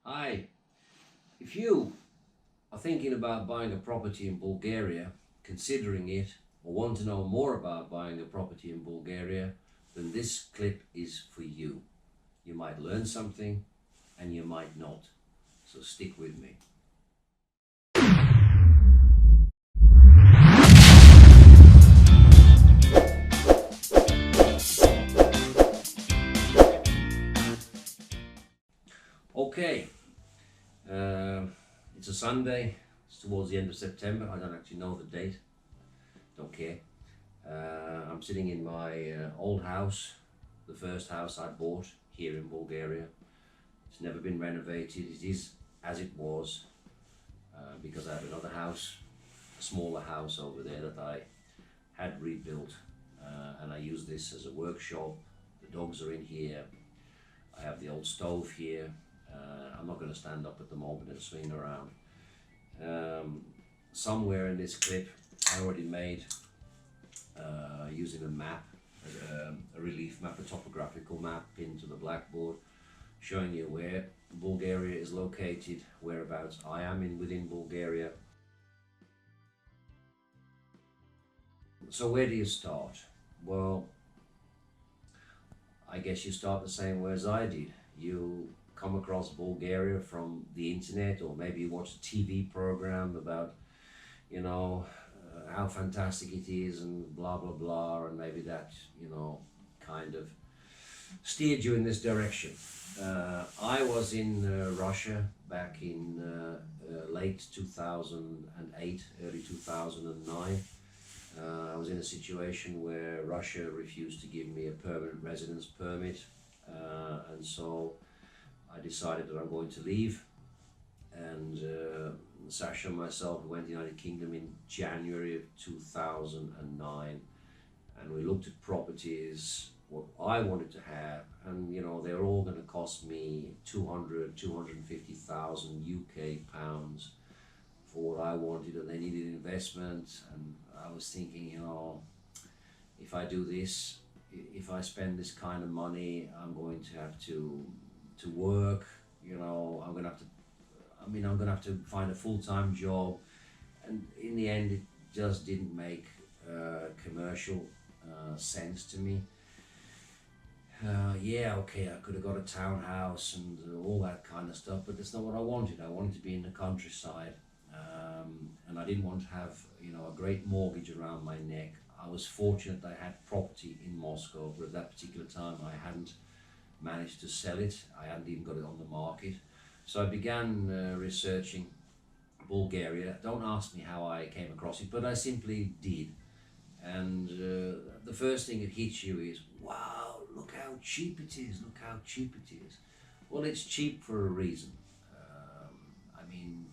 Hi, if you are thinking about buying a property in Bulgaria, considering it, or want to know more about buying a property in Bulgaria, then this clip is for you. You might learn something and you might not. So stick with me. Okay, uh, it's a Sunday. It's towards the end of September. I don't actually know the date. Don't care. I'm sitting in my old house, the first house I bought here in Bulgaria. It's never been renovated. It is as it was because I have another house, a smaller house over there that I had rebuilt, and I use this as a workshop. The dogs are in here. I have the old stove here. I'm not going to stand up at the moment and swing around. Somewhere in this clip I already made using a map, a relief map, a topographical map pinned to the blackboard, showing you where Bulgaria is located, whereabouts I am within Bulgaria. So where do you start? Well, I guess you start the same way as I did. You come across Bulgaria from the internet, or maybe you watch a TV program about, how fantastic it is and blah blah blah, and maybe that, kind of steered you in this direction. I was in Russia back in late 2008, early 2009. I was in a situation where Russia refused to give me a permanent residence permit, and so I decided that I'm going to leave. And Sasha and myself went to the United Kingdom in January of 2009, and we looked at properties, what I wanted to have, and they were all going to cost me 250,000 UK pounds for what I wanted, and they needed investment. And I was thinking, if I do this, if I spend this kind of money, I'm going to have to work. I'm going to have to. I'm going to have to find a full-time job, and in the end, it just didn't make commercial sense to me. Yeah, okay, I could have got a townhouse and all that kind of stuff, but that's not what I wanted. I wanted to be in the countryside, and I didn't want to have, a great mortgage around my neck. I was fortunate that I had property in Moscow, but at that particular time I hadn't managed to sell it. I hadn't even got it on the market. So I began researching Bulgaria. Don't ask me how I came across it, but I simply did. And the first thing that hits you is, wow, look how cheap it is, look how cheap it is. Well, it's cheap for a reason. I mean,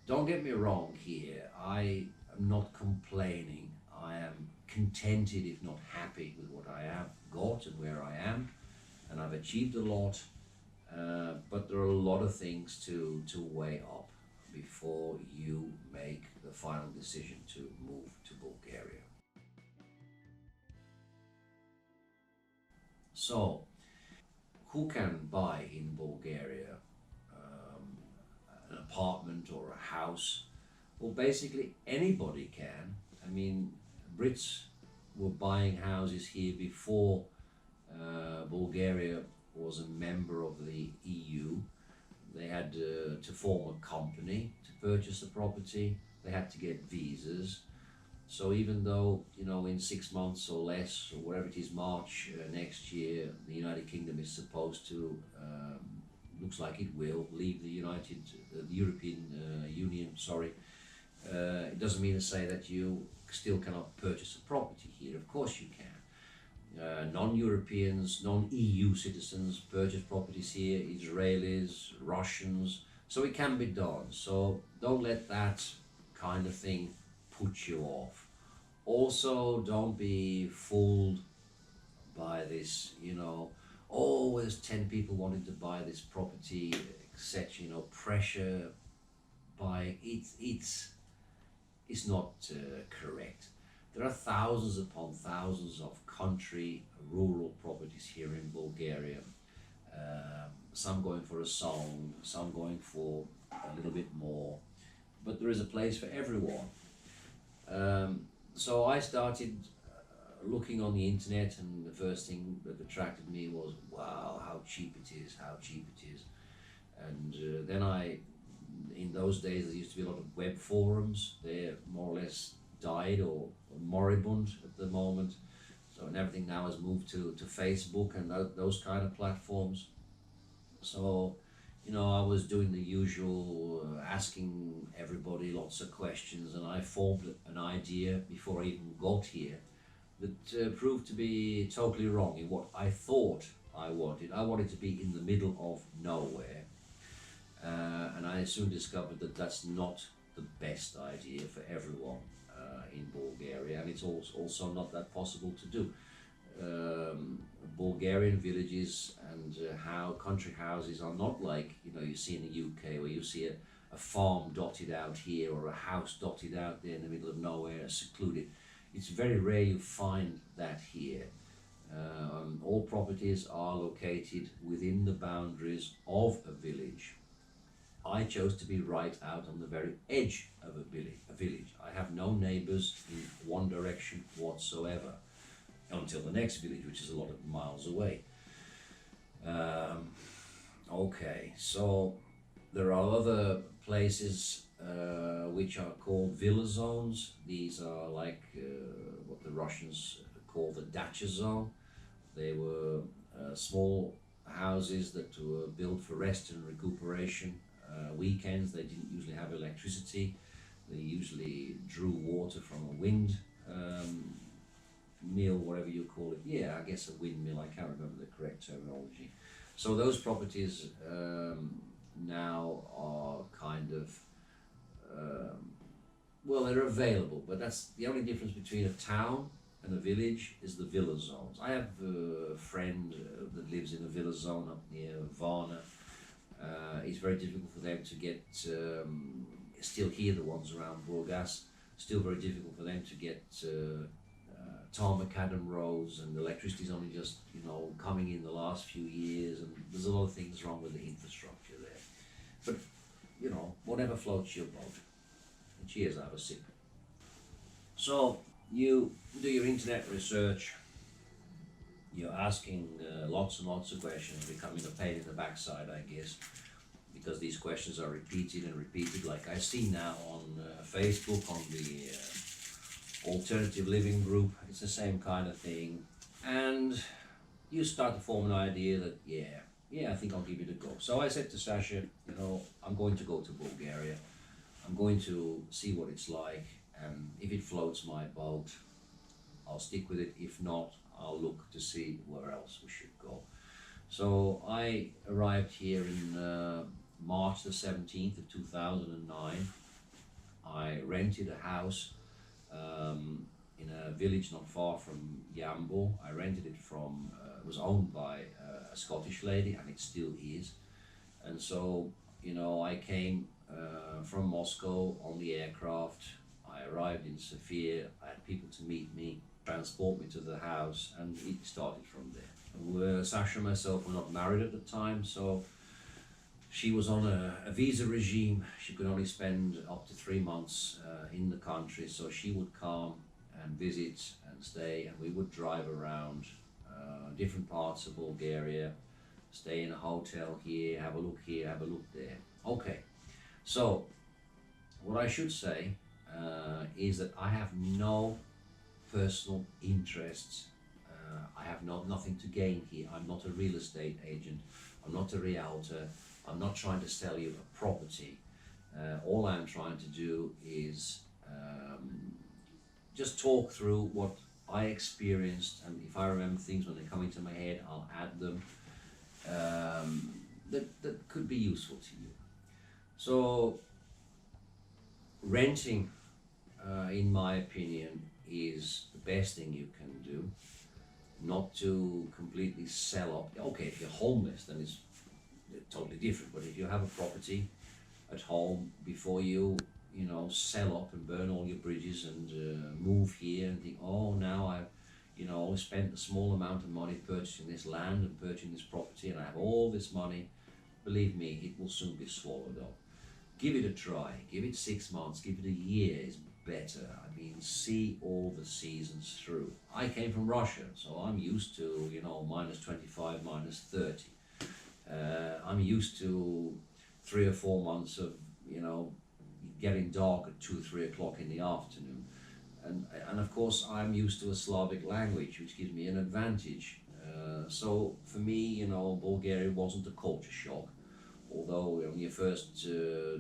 don't get me wrong here. I am not complaining. I am contented, if not happy, with what I have got and where I am. And I've achieved a lot. But there are a lot of things to weigh up before you make the final decision to move to Bulgaria. So, who can buy in Bulgaria an apartment or a house? Well, basically anybody can. I mean, Brits were buying houses here before Bulgaria was a member of the EU. They had to form a company to purchase the property. They had to get visas. So even though, in 6 months or less, or whatever it is, March next year, the United Kingdom is supposed to, looks like it will, leave the European Union, sorry. It doesn't mean to say that you still cannot purchase a property here. Of course you can. Non-Europeans, non-EU citizens purchase properties here, Israelis, Russians, so it can be done. So don't let that kind of thing put you off. Also, don't be fooled by this, oh, there's 10 people wanting to buy this property, etc. Pressure by it's not correct. There are thousands upon thousands of country rural properties here in Bulgaria. some going for a song, some going for a little bit more, but there is a place for everyone. So I started looking on the internet, and the first thing that attracted me was, wow, how cheap it is, how cheap it is. And then in those days, there used to be a lot of web forums. They're more or less died or moribund at the moment. So, and everything now has moved to Facebook and those kind of platforms. So, I was doing the usual, asking everybody lots of questions, and I formed an idea before I even got here that proved to be totally wrong in what I thought I wanted. I wanted to be in the middle of nowhere, and I soon discovered that that's not the best idea for everyone in Bulgaria, and it's also not that possible to do. Bulgarian villages and how country houses are not like you see in the UK, where you see a farm dotted out here or a house dotted out there in the middle of nowhere, secluded. It's very rare you find that here. All properties are located within the boundaries of a village. I chose to be right out on the very edge of a village. I have no neighbors in one direction whatsoever, until the next village, which is a lot of miles away. Okay, so there are other places which are called villa zones. These are like what the Russians call the dacha zone. They were small houses that were built for rest and recuperation. Weekends, they didn't usually have electricity. They usually drew water from a wind mill, whatever you call it. Yeah, I guess a windmill. I can't remember the correct terminology. So those properties now are kind of well, they're available, but that's the only difference between a town and a village is the villa zones. I have a friend that lives in a villa zone up near Varna. It's very difficult for them to get, still here, the ones around Burgas, still very difficult for them to get macadam roads, and electricity is only just coming in the last few years, and there's a lot of things wrong with the infrastructure there. But whatever floats your boat. And cheers, I have a sip. So you do your internet research, you're asking lots and lots of questions, becoming a pain in the backside, I guess, because these questions are repeated and repeated, like I see now on Facebook, on the alternative living group. It's the same kind of thing, and you start to form an idea that I think I'll give it a go. So I said to Sasha, I'm going to go to Bulgaria. I'm going to see what it's like, and if it floats my boat, I'll stick with it. If not, I'll look to see where else we should go. So I arrived here in March the 17th of 2009. I rented a house in a village not far from Yambo. I rented it from, it was owned by a Scottish lady, and it still is. And so, I came from Moscow on the aircraft. I arrived in Sofia. I had people to meet me, transport me to the house, and it started from there. Sasha and myself were not married at the time, so she was on a visa regime. She could only spend up to 3 months in the country, so she would come and visit and stay, and we would drive around different parts of Bulgaria, stay in a hotel here, have a look here, have a look there. Okay, so what I should say is that I have no personal interests. I have nothing to gain here. I'm not a real estate agent. I'm not a realtor. I'm not trying to sell you a property. All I'm trying to do is just talk through what I experienced, and if I remember things when they come into my head, I'll add them that could be useful to you. So renting, in my opinion, is the best thing you can do. Not to completely sell up. Okay, if you're homeless, then it's totally different. But if you have a property at home, before you sell up and burn all your bridges and move here and think, oh, now you know, spent a small amount of money purchasing this land and purchasing this property, and I have all this money, believe me, it will soon be swallowed up. Give it a try, give it 6 months, give it a year is better. I mean, see all the seasons through. I came from Russia, so I'm used to, you know, -25, -30. I'm used to 3 or 4 months of, you know, getting dark at 2 or 3 o'clock in the afternoon. And of course, I'm used to a Slavic language, which gives me an advantage. So for me, you know, Bulgaria wasn't a culture shock. Although on your first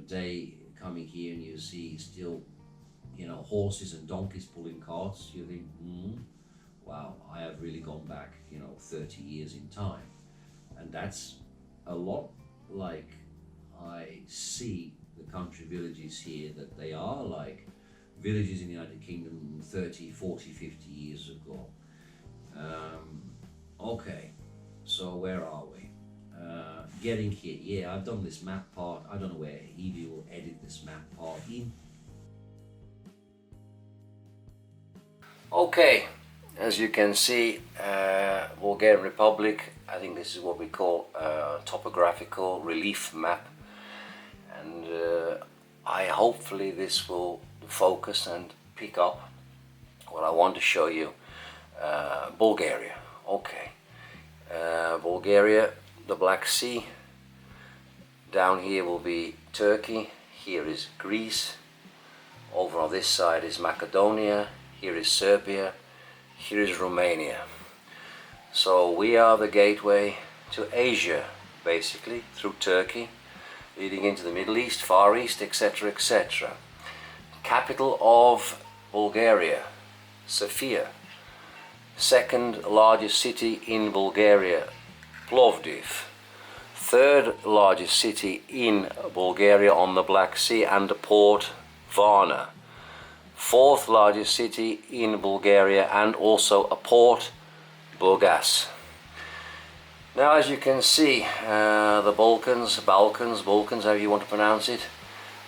day coming here and you see still, you know, horses and donkeys pulling carts, you think, wow, I have really gone back, you know, 30 years in time. And that's a lot like I see the country villages here, that they are like villages in the United Kingdom 30, 40, 50 years ago. Okay, so where are we? Getting here, yeah, I've done this map part. I don't know where Evie will edit this map part in. Okay, as you can see, Bulgarian Republic, I think this is what we call a topographical relief map, and hopefully this will focus and pick up what I want to show you. Bulgaria, okay, Bulgaria, the Black Sea. Down here will be Turkey, here is Greece, over on this side is Macedonia, here is Serbia, here is Romania. So we are the gateway to Asia, basically, through Turkey, leading into the Middle East, Far East, etc., etc. Capital of Bulgaria, Sofia. Second largest city in Bulgaria, Plovdiv. Third largest city in Bulgaria on the Black Sea and a port, Varna. Fourth largest city in Bulgaria and also a port, Burgas. Now, as you can see, the Balkans, however you want to pronounce it,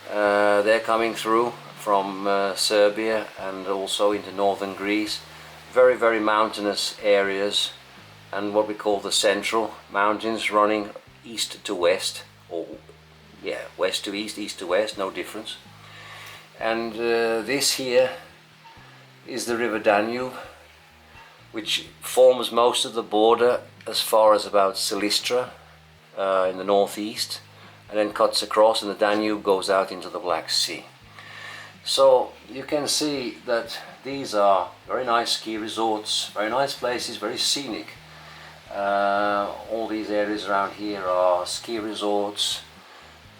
they're coming through from Serbia and also into northern Greece. Very, very mountainous areas, and what we call the central mountains running east to west, or yeah, west to east, east to west, no difference. And this here is the river Danube, which forms most of the border as far as about Silistra in the northeast, and then cuts across, and the Danube goes out into the Black Sea. So you can see that these are very nice ski resorts, very nice places, very scenic. All these areas around here are ski resorts,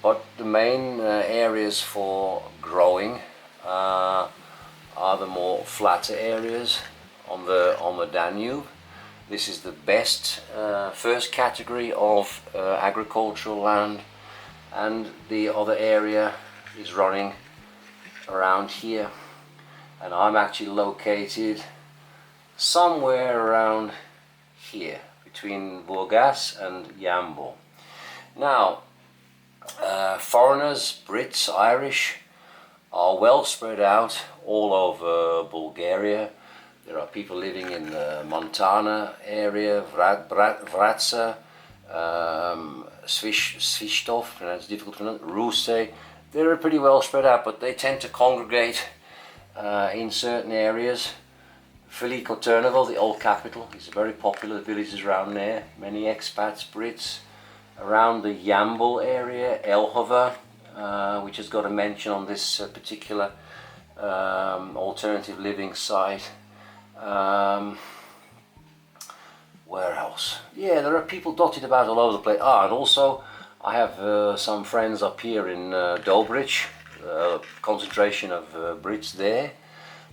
but the main areas for growing are the more flatter areas on the Danube. This is the best first category of agricultural land, and the other area is running around here, and I'm actually located somewhere around here between Burgas and Yambo. Now, foreigners, Brits, Irish, are well spread out all over Bulgaria. There are people living in the Montana area, Vratsa, Svistov, that's difficult to pronounce, Ruse. They're pretty well spread out, but they tend to congregate in certain areas. Veliko Turnbull, the old capital, is very popular. The villages around there, many expats, Brits. Around the Yambo area, Elhova, which has got a mention on this particular alternative living site. Where else? Yeah, there are people dotted about all over the place. And also I have some friends up here in Dobrich, concentration of Brits there.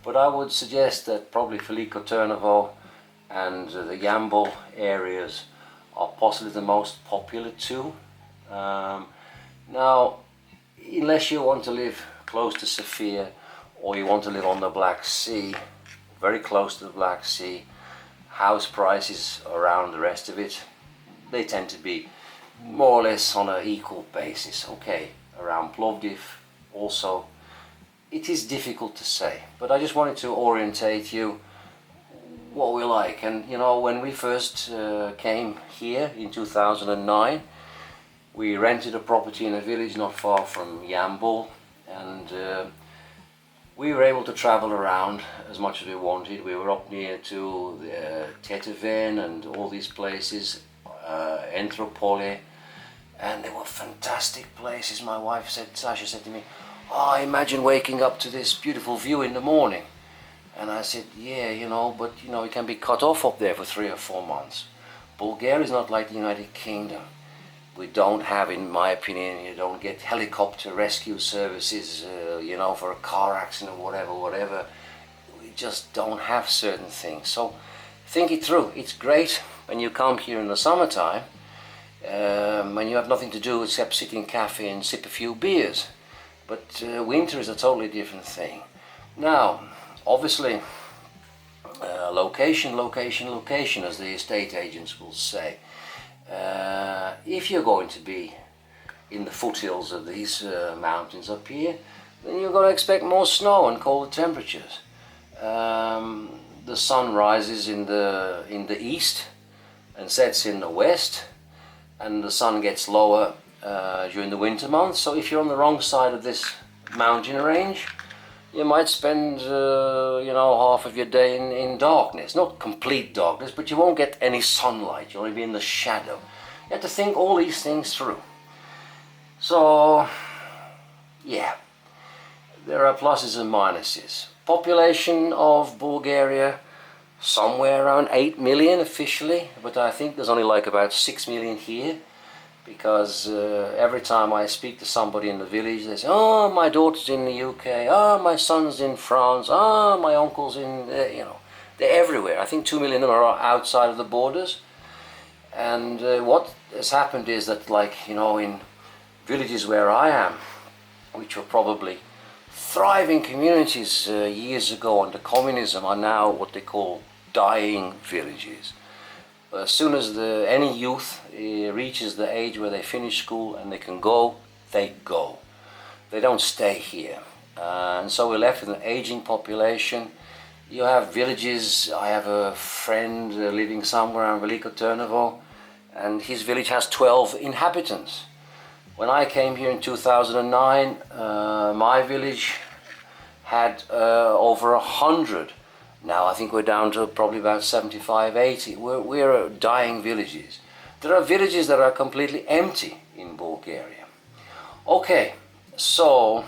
But I would suggest that probably Veliko Turnbull and the Yambo areas are possibly the most popular too. Now, unless you want to live close to Sofia, or you want to live on the Black Sea, very close to the Black Sea, house prices around the rest of it, they tend to be more or less on an equal basis. Okay, around Plovdiv also, it is difficult to say, but I just wanted to orientate you what we like. And you know, when we first came here in 2009, we rented a property in a village not far from Yambol, and we were able to travel around as much as we wanted. We were up near to Tetoven and all these places, Entropole, and they were fantastic places. My wife said, Sasha said to me, "Oh, imagine waking up to this beautiful view in the morning." And I said, yeah, you know, but you know, it can be cut off up there for 3 or 4 months. Bulgaria is not like the United Kingdom. We don't have, in my opinion, you don't get helicopter rescue services, you know, for a car accident or whatever. We just don't have certain things. So think it through. It's great when you come here in the summertime, when you have nothing to do except sit in a cafe and sip a few beers. But winter is a totally different thing. Now, obviously, location, location, location, as the estate agents will say. If you're going to be in the foothills of these mountains up here, then you're going to expect more snow and colder temperatures. The sun rises in the east and sets in the west, and the sun gets lower during the winter months. So if you're on the wrong side of this mountain range, you might spend, you know, half of your day in darkness. Not complete darkness, but you won't get any sunlight. You'll only be in the shadow. You have to think all these things through. So, yeah, there are pluses and minuses. Population of Bulgaria, somewhere around 8 million officially, but I think there's only like about 6 million here. Because every time I speak to somebody in the village, they say, "Oh, my daughter's in the UK, oh, my son's in France, oh, my uncle's in," you know, they're everywhere. I think 2 million of them are outside of the borders. And what has happened is that, like, you know, in villages where I am, which were probably thriving communities years ago under communism, are now what they call dying villages. As soon as any youth reaches the age where they finish school and they can go, they go. They don't stay here. And so we're left with an aging population. You have villages. I have a friend living somewhere around Veliko Trnovo, and his village has 12 inhabitants. When I came here in 2009, my village had over 100. Now I think we're down to probably about 75, 80. We're dying villages. There are villages that are completely empty in Bulgaria. Okay, so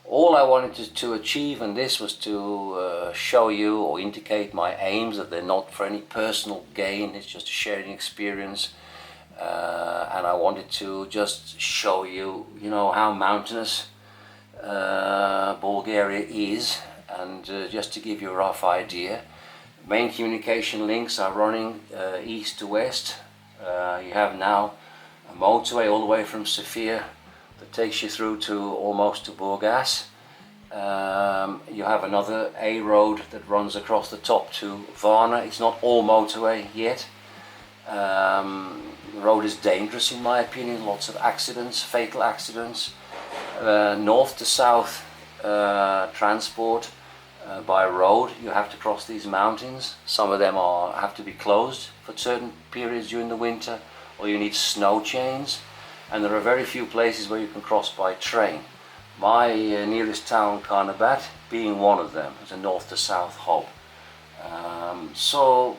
all I wanted to achieve in this was to show you or indicate my aims, that they're not for any personal gain, it's just a sharing experience. And I wanted to just show you, you know, how mountainous Bulgaria is. And just to give you a rough idea, main communication links are running east to west. You have now a motorway all the way from Sofia that takes you through to almost to Burgas. You have another A road that runs across the top to Varna. It's not all motorway yet. The road is dangerous in my opinion, lots of accidents, fatal accidents. North to south transport by road, you have to cross these mountains. Some of them have to be closed for certain periods during the winter, or you need snow chains, and there are very few places where you can cross by train. My nearest town, Karnabat, being one of them. It's a north to south hub. So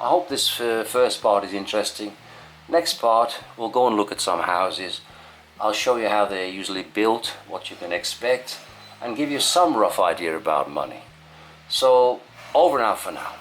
I hope this first part is interesting. Next part, we'll go and look at some houses. I'll show you how they're usually built, what you can expect, and give you some rough idea about money. So, over now for now.